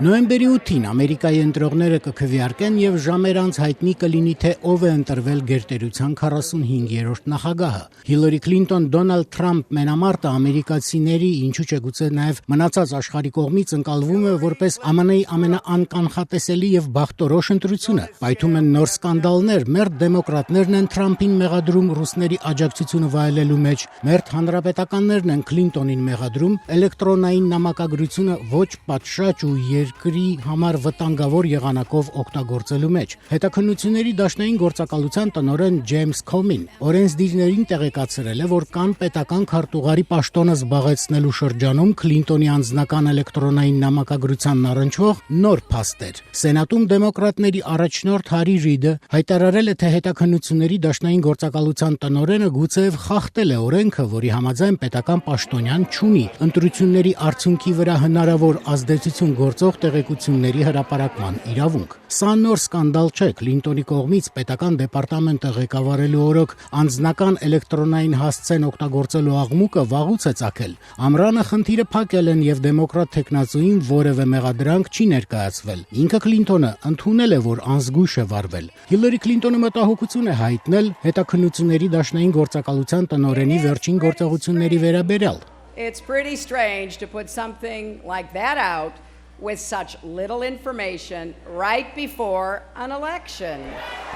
Նոյեմբերի 8-ին Ամերիկայի ընտրողները կքվեարկեն եւ ժամեր անց հայտնի կլինի թե ով է ընտրվել գերտերության 45-րդ նախագահը։ Հիլարի Քլինտոն, Դոնալդ Թրամփ մենամարտը ամերիկացիների, ինչու՞ չէ գուցե նաեւ մնացած աշխարհի կողմից ընկալվում է որպես ԱՄՆ-ի ամենաանկանխատեսելի եւ բախտորոշ ընտրությունը։ Պայթում են նոր սկանդալներ, մերթ դեմոկրատներն են Թրամփին մեղադրում ռուսների աջակցությունը վայելելու մեջ, մերթ հանրապետականներն են Քլինտոնին մեղադրում էլեկտրոնային նամակագրությունը ոչ պատշաճ ու երկրի համար վտանգավոր եղանակով օգտագործելու մեջ։ Հետաքննությունների դաշնային գործակալության տնօրեն Ջեյմս Քոմին օրենսդիրներին տեղեկացրել է, որ կան պետական քարտուղարի պաշտոնը զբաղեցնելու շրջանում Քլինտոնի անձնական էլեկտրոնային նամակագրությանն առնչվող նոր փաստեր։ Սենատում դեմոկրատների առաջնորդ Հարի Ռիդը հայտարարել է, թե հետաքննությունների դաշնային գործակալության տնօրենը գուցեև խախտել է օրենքը, որի համաձայն պետական պաշտոնյան չունի ընտրությունների արդյունքի վրա հնարավոր ազդեցություն գործող տեղեկությունների հրապարակման իրավունք։ Սա նոր սկանդալ չէ։ Քլինտոնի կողմից պետական դեպարտամենտը ղեկավարելու օրոք անձնական էլեկտրոնային հասցեն օգտագործելու աղմուկը վաղուց է ծագել։ Ամռանը խնդիրը փակել են եւ դեմոկրատ թեկնածուին որևէ մեղադրանք չի ներկայացվել։ Ինքը Քլինտոնը ընդունել է, որ անզգույշ է վարվել։ Հիլարի Քլինտոնը մտահոգություն է հայտնել հետաքննությունների դաշնային գործակալության տնօրենի վերջին գործողությունների վերաբերյալ։ It's pretty strange to put something like that out with such little information right before an election.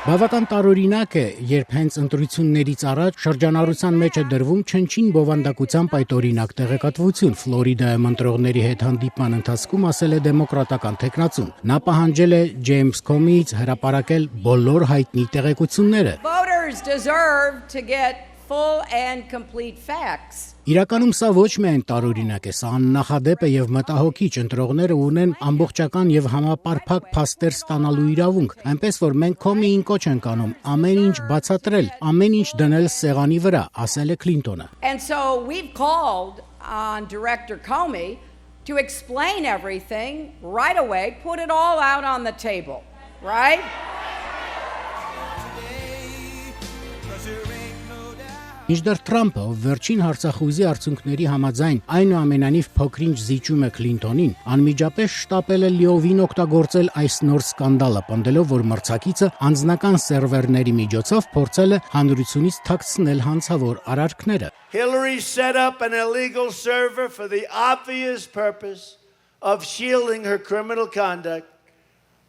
Բավական տարօրինակ է, երբ հենց ընտրություններից առաջ շրջանառության մեջ է դրվում չնչին բովանդակությամբ այդ օրինակ տեղեկատվություն։ Ֆլորիդայում ընտրողների հետ հանդիպման ընթացքում ասել է դեմոկրատական թեկնածուն։ Նա պահանջել է Ջեյմս Քոմիից հրապարակել բոլոր հայտնի տեղեկությունները։ Voters deserve to get full and complete facts. Իրականում սա ոչ միայն տարօրինակ է, սա աննախադեպ է եւ մտահոգիչ։ Ընտրողները ունեն ամբողջական եւ համապարփակ փաստեր ստանալու իրավունք, այնպես որ մենք Քոմիին կոչ ենք անում ամեն ինչ բացատրել, ամեն ինչ դնել սեղանի վրա, ասել է Քլինտոնը։ And so we've called on Director Comey to explain everything right away, put it all out on the table, right? Մինչդեռ Թրամփը, ով վերջին հարցախույզի արդյունքների համաձայն այնուամենայնիվ փոքրինչ զիջում է Քլինտոնին, անմիջապես շտապել է լիովին օգտագործել այս նոր սկանդալը, պնդելով, որ մրցակիցը անձնական սերվերների միջոցով փորձել է հանրությունից թաքցնել հանցավոր արարքները։ Hillary set up an illegal server for the obvious purpose of shielding her criminal conduct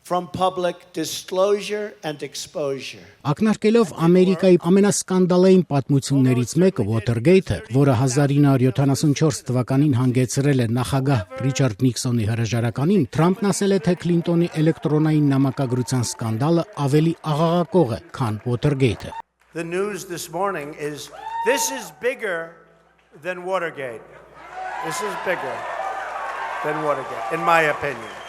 from public disclosure and exposure. Ակնարկելով Ամերիկայի ամենասկանդալային պատմություններից մեկը Watergate-ը, որը 1974 թվականին հանգեցրել է նախագահ Ռիչարդ Նիքսոնի հրաժարականին, Թրամփն ասել է, թե Քլինտոնի էլեկտրոնային նամակագրության սկանդալը ավելի աղաղակող է, քան Watergate-ը։ The news this morning is this is bigger than Watergate. This is bigger than Watergate, in my opinion.